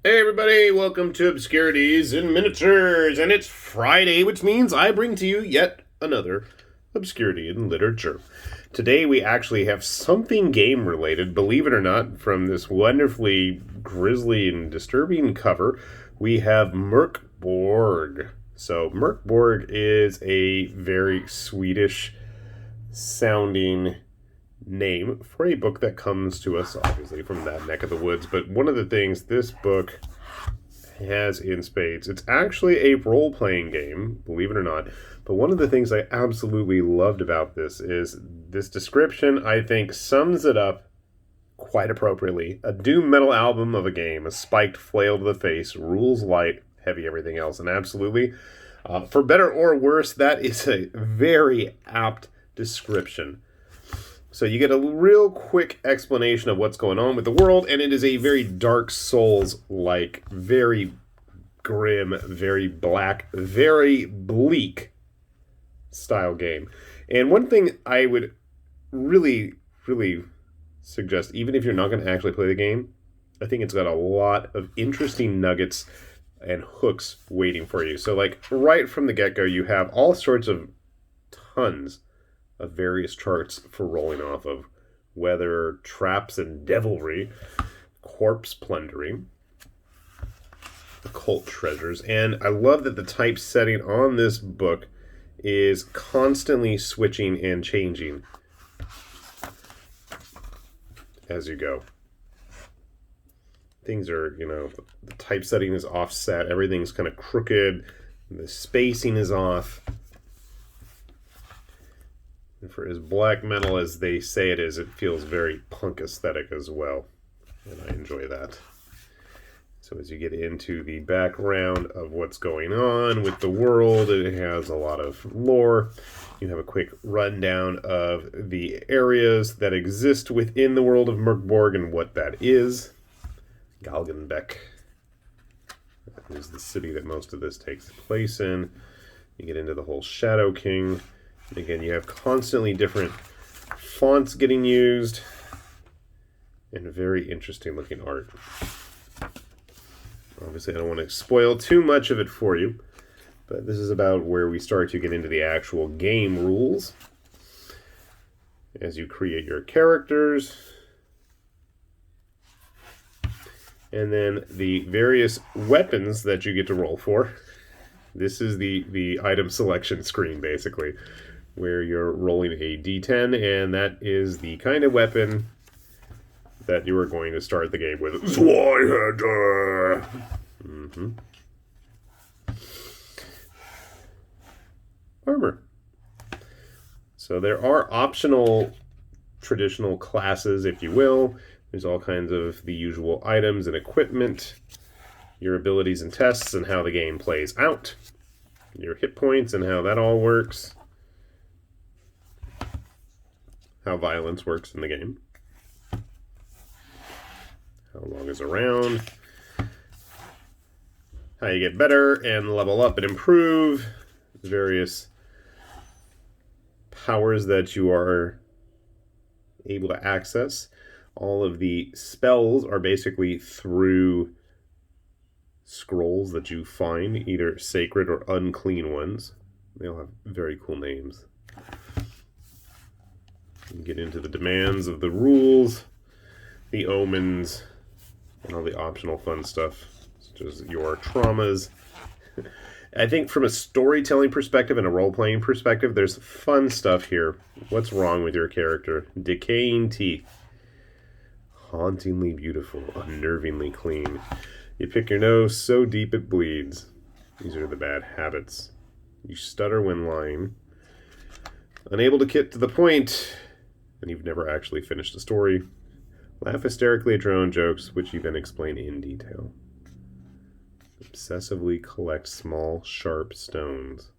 Hey everybody, welcome to Obscurities in Miniatures, and it's Friday, which means I bring to you yet another Obscurity in Literature. Today we actually have something game related, believe it or not, from this wonderfully grisly and disturbing cover. We have MÖRK Borg. So MÖRK Borg is a very Swedish sounding name for a book that comes to us obviously from that neck of the woods. But one of the things this book has in spades, it's actually a role-playing game, believe it or not. But one of the things I absolutely loved about this is this description, I think, sums it up quite appropriately. A doom metal album of a game, a spiked flail to the face, rules light, heavy everything else. And absolutely, for better or worse, that is a very apt description. So you get a real quick explanation of what's going on with the world, and it is a very Dark Souls-like, very grim, very black, very bleak style game. And one thing I would really, really suggest, even if you're not going to actually play the game, I think it's got a lot of interesting nuggets and hooks waiting for you. So like right from the get-go, you have all sorts of tons of various charts for rolling off of, whether traps and devilry, corpse plundering, occult treasures. And I love that the typesetting on this book is constantly switching and changing as you go. Things are, the typesetting is offset, everything's kind of crooked, the spacing is off. And for as black metal as they say it is, it feels very punk aesthetic as well. And I enjoy that. So as you get into the background of what's going on with the world, it has a lot of lore. You have a quick rundown of the areas that exist within the world of MÖRK Borg and what that is. Galgenbeck is the city that most of this takes place in. You get into the whole Shadow King. Again, you have constantly different fonts getting used and very interesting looking art. Obviously, I don't want to spoil too much of it for you, but this is about where we start to get into the actual game rules. As you create your characters, and then the various weapons that you get to roll for. This is the item selection screen, basically, where you're rolling a d10, and that is the kind of weapon that you are going to start the game with. Zweihander! Armor. So there are optional traditional classes, if you will. There's all kinds of the usual items and equipment, your abilities and tests, and how the game plays out, your hit points and how that all works, how violence works in the game, how long is around, how you get better and level up and improve, various powers that you are able to access. All of the spells are basically through scrolls that you find, either sacred or unclean ones. They all have very cool names. You get into the demands of the rules, the omens, and all the optional fun stuff, such as your traumas. I think from a storytelling perspective and a role-playing perspective, there's fun stuff here. What's wrong with your character? Decaying teeth. Hauntingly beautiful, unnervingly clean. You pick your nose so deep it bleeds. These are the bad habits. You stutter when lying. Unable to get to the point, and you've never actually finished the story. Laugh hysterically at your own jokes, which you then explain in detail. Obsessively collect small, sharp stones.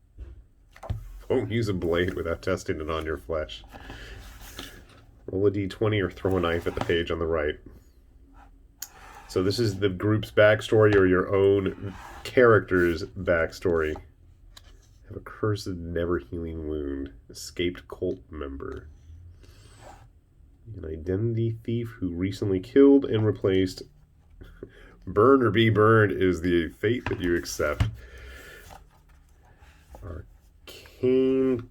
Won't use a blade without testing it on your flesh. Roll a d20 or throw a knife at the page on the right. So this is the group's backstory or your own character's backstory. Have a cursed, never-healing wound. Escaped cult member. An identity thief who recently killed and replaced Burn or be burned is the fate that you accept. Arcane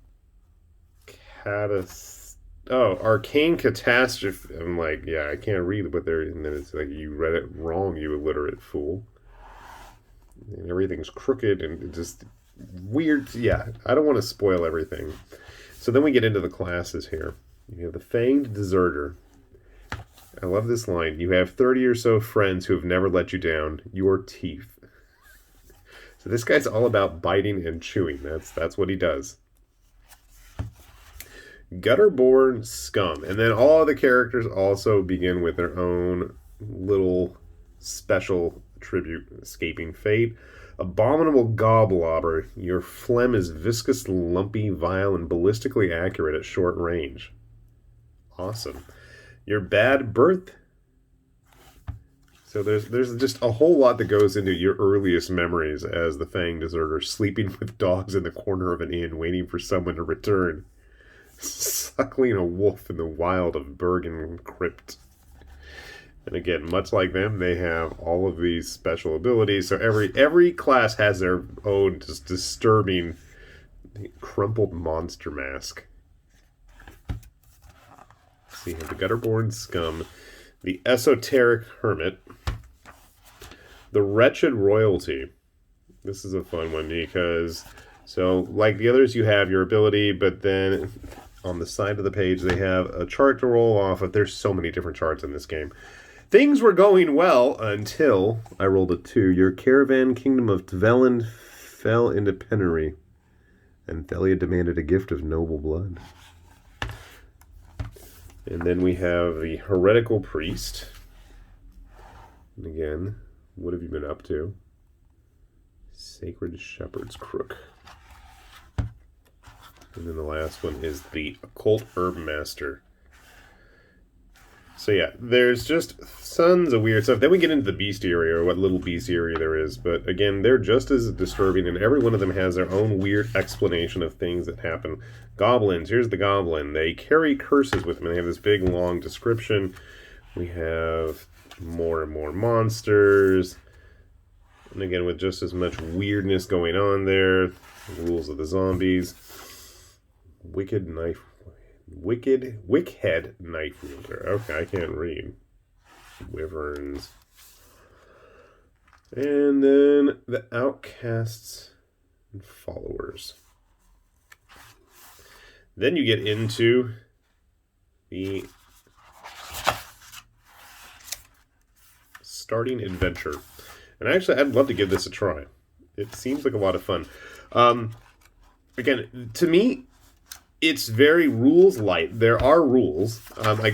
Arcane Catastrophe. I'm like, yeah, I can't read what they're... And then it's like, you read it wrong, you illiterate fool. And everything's crooked and just weird. Yeah, I don't want to spoil everything. So then we get into the classes here. You have the Fanged Deserter. I love this line. You have 30 or so friends who have never let you down. Your teeth. So this guy's all about biting and chewing. That's what he does. Gutterborn Scum. And then all the characters also begin with their own little special tribute. Escaping fate. Abominable Gobblobber. Your phlegm is viscous, lumpy, vile, and ballistically accurate at short range. Awesome. Your Bad Birth. So there's just a whole lot that goes into your earliest memories as the Fanged Deserter, sleeping with dogs in the corner of an inn, waiting for someone to return. Suckling a wolf in the wild of Bergen Crypt. And again, much like them, they have all of these special abilities. So every class has their own just disturbing crumpled monster mask. So you have the Gutterborn Scum, the Esoteric Hermit, the Wretched Royalty. This is a fun one because, so like the others, you have your ability, but then on the side of the page, they have a chart to roll off of. There's so many different charts in this game. Things were going well until I rolled a 2. Your caravan kingdom of Tveland fell into penury, and Thelia demanded a gift of noble blood. And then we have the Heretical Priest. And again, what have you been up to? Sacred Shepherd's Crook. And then the last one is the Occult Herb Master. So yeah, there's just tons of weird stuff. Then we get into the bestiary, or what little bestiary there is. But again, they're just as disturbing, and every one of them has their own weird explanation of things that happen. Goblins, here's the goblin. They carry curses with them. They have this big, long description. We have more and more monsters. And again, with just as much weirdness going on there. Rules of the zombies. Wicked Wickhead Knife Wielder. Okay, I can't read. Wyverns. And then the Outcasts and Followers. Then you get into the Starting Adventure. And actually, I'd love to give this a try. It seems like a lot of fun. Again, to me, it's very rules light. There are rules. I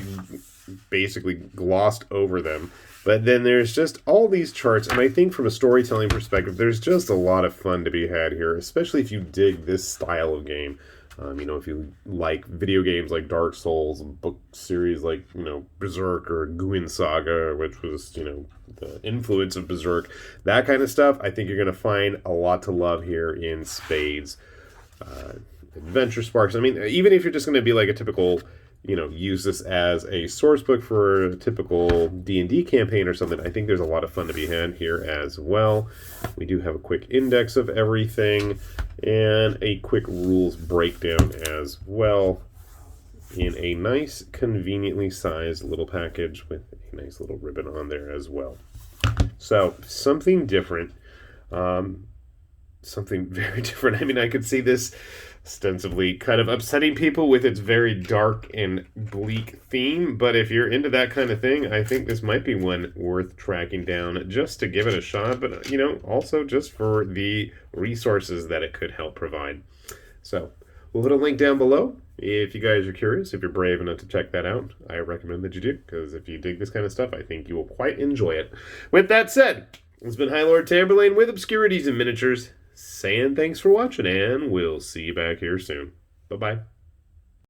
basically glossed over them. But then there's just all these charts. And I think from a storytelling perspective, there's just a lot of fun to be had here. Especially if you dig this style of game. If you like video games like Dark Souls, book series like, Beserk or Gwyn Saga, which was, the influence of Beserk. That kind of stuff. I think you're going to find a lot to love here in spades. Adventure Sparks. I mean, even if you're just going to be like a typical, use this as a source book for a typical D&D campaign or something, I think there's a lot of fun to be had here as well. We do have a quick index of everything and a quick rules breakdown as well in a nice, conveniently sized little package with a nice little ribbon on there as well. So, something different. Something very different. I mean, I could see this ostensibly kind of upsetting people with its very dark and bleak theme, but if you're into that kind of thing, I think this might be one worth tracking down just to give it a shot, but also just for the resources that it could help provide. So we'll put a link down below if you guys are curious. If you're brave enough to check that out, I recommend that you do, because if you dig this kind of stuff, I think you will quite enjoy it. With that said, it's been High Lord Tamberlane with Obscurities and Miniatures, saying thanks for watching, and we'll see you back here soon. Bye-bye.